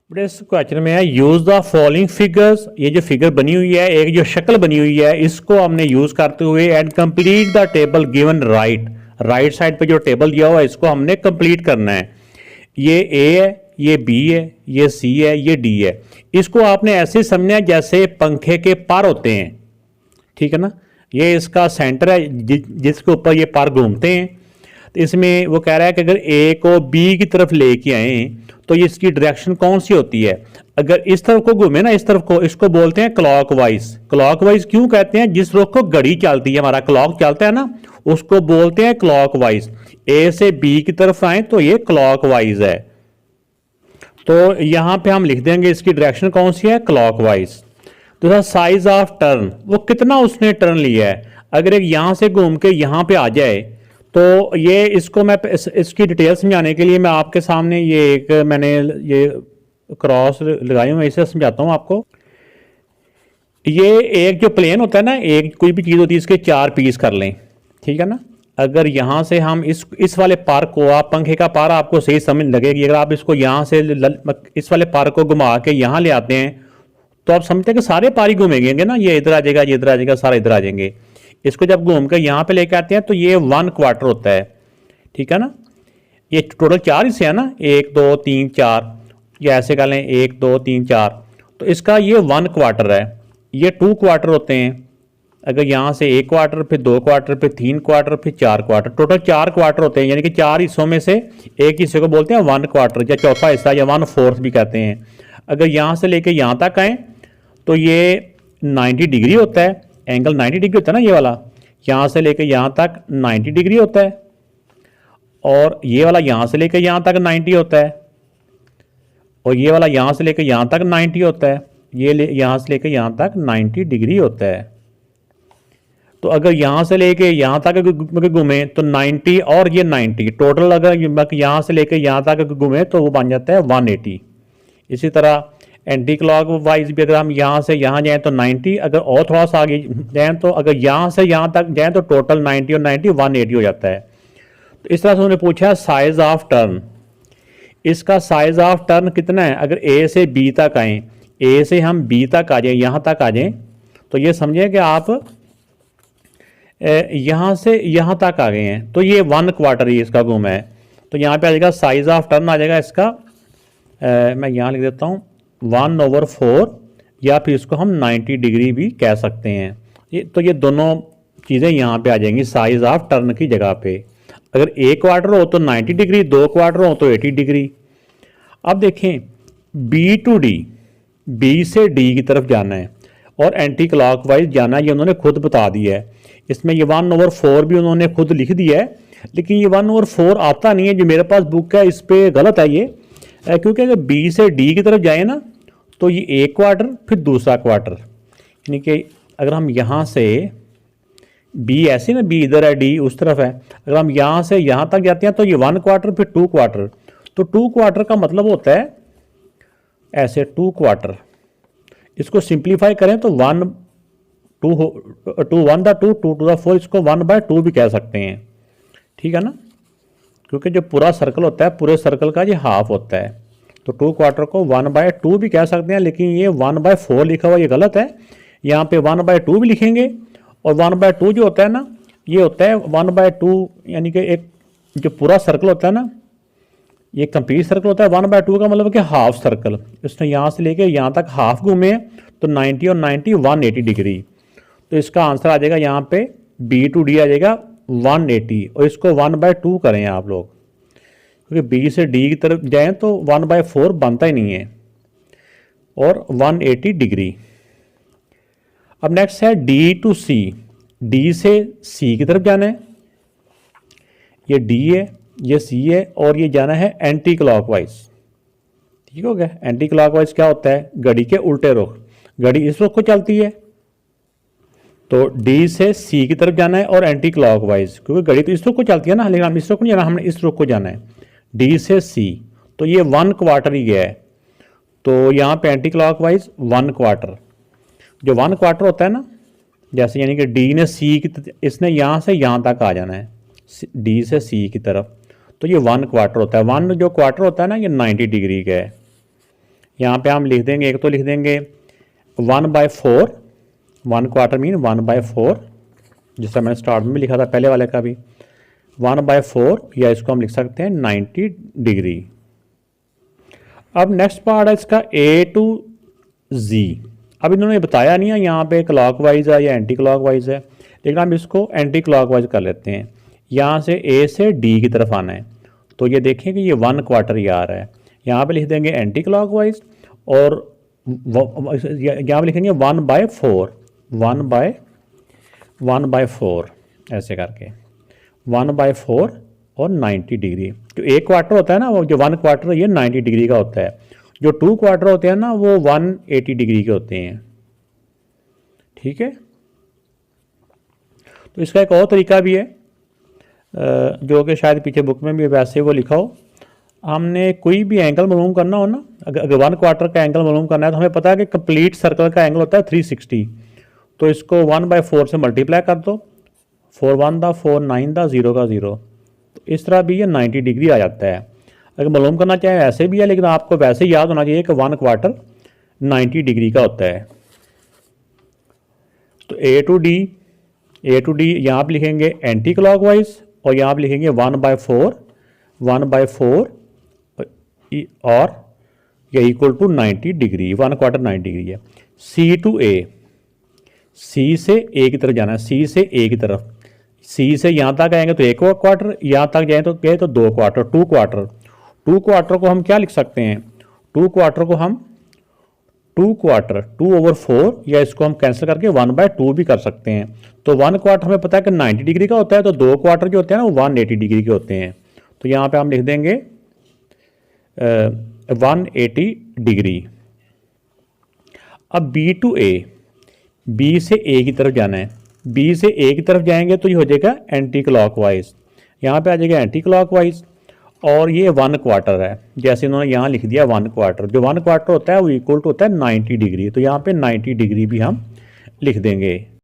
But इस question में है यूज द फॉलोइंग फिगर्स। ये जो फिगर बनी हुई है, एक जो शक्ल बनी हुई है, इसको हमने यूज करते हुए and complete the table given right side पे जो टेबल दिया हुआ है इसको हमने कंप्लीट करना है। ये ए है, ये बी है, ये सी है, ये डी है। इसको आपने ऐसे समझना है जैसे पंखे के पर होते हैं, ठीक है ना। ये इसका सेंटर है जिसके ऊपर ये पर घूमते हैं। तो इसमें वो कह रहा है कि अगर ए को बी की तरफ लेके आए तो इसकी डायरेक्शन कौन सी होती है। अगर इस तरफ को घूमे ना, इस तरफ को, इसको बोलते हैं क्लॉकवाइज। क्लॉकवाइज क्यों कहते हैं? जिस रुख को घड़ी चलती है, हमारा क्लॉक चलता है ना, उसको बोलते हैं क्लॉकवाइज। ए से बी की तरफ आए तो ये क्लॉकवाइज है। तो यहां पे हम लिख देंगे इसकी डायरेक्शन कौन सी है, क्लॉकवाइज। तो साइज ऑफ टर्न, वो कितना उसने टर्न लिया है। अगर एक यहां से घूम के यहां पे आ जाए तो ये, इसको मैं इसकी डिटेल समझाने के लिए मैं आपके सामने ये एक मैंने ये क्रॉस लगाई हूँ, मैं इसे समझाता हूँ आपको। ये एक जो प्लेन होता है ना, एक कोई भी चीज़ होती है, इसके 4 पीस कर लें, ठीक है ना। अगर यहाँ से हम इस वाले पार को, आप पंखे का पार आपको सही समझ लगेगी, अगर आप इसको यहाँ से इस वाले पार को घुमा के यहाँ ले आते हैं तो आप समझते हैं कि सारे पार ही घूमेंगे ना, ये इधर आ जाएगा, ये इधर आ जाएगा, सारे इधर आ जाएंगे। इसको जब घूम कर यहाँ पे लेके आते हैं तो ये 1 क्वार्टर होता है, ठीक है ना। ये टोटल 4 हिस्से है ना, 1 2 3 4, या ऐसे कर लें 1 2 3 4। तो इसका ये 1 क्वार्टर है। ये 2 क्वार्टर होते हैं। अगर यहाँ से 1 क्वार्टर, फिर 2 क्वार्टर, फिर 3 क्वार्टर, फिर 4 क्वार्टर, टोटल 4 क्वार्टर होते हैं। यानी कि 4 हिस्सों में से एक हिस्से को बोलते हैं 1 क्वार्टर, या चौथा हिस्सा, या 1/4 भी कहते हैं। अगर यहाँ से लेके यहाँ तक आए तो ये 90 डिग्री होता है, एंगल 90 डिग्री होता है ना ये वाला। यहाँ से लेके यहाँ तक 90 डिग्री होता है, और ये वाला यहाँ से लेके यहाँ तक 90 होता है, और ये वाला यहाँ से लेके यहाँ तक 90 होता है, ये यहाँ से लेके यहाँ तक 90 डिग्री होता है। तो अगर यहाँ से लेके यहाँ तक घूमे तो 90 और ये 90 टोटल, अगर यहाँ से लेके यहाँ तक घूमे तो वो बन जाता है 180। इसी तरह एंटी क्लॉक वाइज भी अगर हम यहाँ से यहाँ जाएँ तो 90, अगर और थोड़ा सा आगे जाएँ तो अगर यहाँ से यहाँ तक जाएँ तो टोटल 90 और 90 180 हो जाता है। तो इस तरह से उन्होंने पूछा साइज ऑफ टर्न। इसका साइज ऑफ टर्न कितना है। अगर ए से बी तक आएँ, ए से हम बी तक आ जाएँ, यहाँ तक आ जाएँ, तो ये समझें कि आप यहाँ से यहाँ तक आ गए हैं, तो ये 1 क्वार्टर ही इसका घूमा है। तो यहाँ पे आ जाएगा साइज ऑफ टर्न आ जाएगा इसका, मैं यहाँ लिख देता हूँ 1/4, या फिर इसको हम 90 डिग्री भी कह सकते हैं। तो ये दोनों चीज़ें यहाँ पे आ जाएंगी साइज ऑफ टर्न की जगह पे। अगर 1 क्वार्टर हो तो 90 डिग्री, 2 क्वार्टर हो तो 80 डिग्री। अब देखें बी टू डी, बी से डी की तरफ जाना है और एंटी क्लॉकवाइज जाना है, ये उन्होंने खुद बता दिया है। इसमें ये 1/4 भी उन्होंने खुद लिख दिया है, लेकिन ये 1/4 आता नहीं है जो मेरे पास बुक है, इस पर गलत है ये। क्योंकि अगर बी से डी की तरफ जाए ना तो ये 1 क्वार्टर, फिर दूसरा क्वार्टर, यानी कि अगर हम यहाँ से बी ऐसे ना, बी इधर है, डी उस तरफ है, अगर हम यहाँ से यहाँ तक जाते हैं तो ये 1 क्वार्टर, फिर 2 क्वार्टर। तो 2 क्वार्टर का मतलब होता है ऐसे 2 क्वार्टर। इसको सिंप्लीफाई करें तो 1 2 2 2 4, इसको 1/2 भी कह सकते हैं, ठीक है ना। क्योंकि जो पूरा सर्कल होता है, पूरे सर्कल का ये हाफ होता है, तो 2 क्वार्टर को 1/2 भी कह सकते हैं। लेकिन ये 1/4 लिखा हुआ ये गलत है, यहाँ पे 1/2 भी लिखेंगे। और 1/2 जो होता है ना, ये होता है 1/2, यानी कि एक जो पूरा सर्कल होता है ना, ये कंप्लीट सर्कल होता है। 1/2 का मतलब कि हाफ सर्कल, इसने यहाँ से लेके यहाँ तक हाफ घूमे, तो 90 और 90 180 डिग्री। तो इसका आंसर आ जाएगा यहाँ पे बी टू डी आ जाएगा 180, और इसको 1/2 करें आप लोग, क्योंकि बी से डी की तरफ जाएं तो 1/4 बनता ही नहीं है, और 180 डिग्री। अब नेक्स्ट है डी टू सी, डी से सी की तरफ जाना है, ये डी है, ये सी है, और ये जाना है एंटी क्लॉकवाइज, ठीक हो गया। एंटी क्लॉकवाइज क्या होता है, घड़ी के उल्टे रुख, घड़ी इस रुख को चलती है, तो डी से सी की तरफ जाना है और एंटी क्लॉकवाइज, क्योंकि घड़ी तो इस रुख को चलती है ना, लेकिन हम इस रुख को नहीं जाना, हमने इस रुख को जाना है, डी से सी। तो ये 1 क्वार्टर ही गया है, तो यहाँ पे एंटी क्लॉकवाइज 1 क्वार्टर। जो 1 क्वार्टर होता है ना, जैसे यानी कि डी ने सी की, इसने यहाँ से यहाँ तक आ जाना है, डी से सी की तरफ, तो ये 1 क्वार्टर होता है। 1 जो क्वार्टर होता है ना, ये 90 डिग्री का है। यहाँ पे हम लिख देंगे, एक तो लिख देंगे 1/4, 1/4 मीन 1/4, जिस तरह मैंने स्टार्ट में भी लिखा था पहले वाले का भी 1/4, या इसको हम लिख सकते हैं 90 डिग्री। अब नेक्स्ट पार्ट है इसका A to Z। अब इन्होंने बताया नहीं है यहाँ पे क्लॉकवाइज है या एंटी क्लॉकवाइज है, लेकिन हम इसको एंटी क्लॉकवाइज कर लेते हैं। यहाँ से A से D की तरफ आना है, तो ये देखें कि ये 1/4 ये आ रहा है। यहाँ पे लिख देंगे एंटी क्लॉकवाइज, और यहाँ पे लिखेंगे 1/4, 1/4 ऐसे करके 1/4 और 90 डिग्री। जो 1/4 होता है ना, वो जो 1/4 ये 90 डिग्री का होता है। जो 2/4 होते हैं ना, वो 180 डिग्री के होते हैं। ठीक है, तो इसका एक और तरीका भी है जो कि शायद पीछे बुक में भी वैसे वो लिखा हो। हमने कोई भी एंगल मालूम करना हो ना, अगर 1/4 का एंगल मालूम करना है, तो हमें पता है कि कंप्लीट सर्कल का एंगल होता है 360। तो इसको 1/4 से मल्टीप्लाई कर दो, 4 1 दा 4 9 दा 0 का 0, तो इस तरह भी ये 90 डिग्री आ जाता है। अगर मालूम करना चाहें ऐसे भी है, लेकिन आपको वैसे याद होना चाहिए कि 1/4 90 डिग्री का होता है। तो A to D यहाँ पर लिखेंगे एंटी क्लॉकवाइज, और यहाँ पर लिखेंगे 1/4 और या इक्वल टू 90 डिग्री, 1/4 90 डिग्री है। C to A, C से A की तरफ जाना है, C से A की तरफ। C से यहाँ तक आएंगे तो 1/4, यहाँ तक जाए तो क्या है, तो 2/4, 2/4 को हम क्या लिख सकते हैं, 2/4 को हम 2/4 या इसको हम कैंसिल करके 1/2 भी कर सकते हैं। तो 1/4 हमें पता है कि 90 डिग्री का होता है, तो 2/4 जो होते हैं ना वो 180 डिग्री के होते हैं। तो यहाँ पे हम लिख देंगे 180 डिग्री। अब B to A, B से A की तरफ जाना है। B से A की तरफ जाएंगे तो ये हो जाएगा एंटी क्लॉकवाइज, यहाँ पे आ जाएगा एंटी क्लॉकवाइज, और ये 1/4 है। जैसे इन्होंने यहाँ लिख दिया 1/4, जो 1/4 होता है वो इक्वल टू होता है 90 डिग्री। तो यहाँ पे 90 डिग्री भी हम लिख देंगे।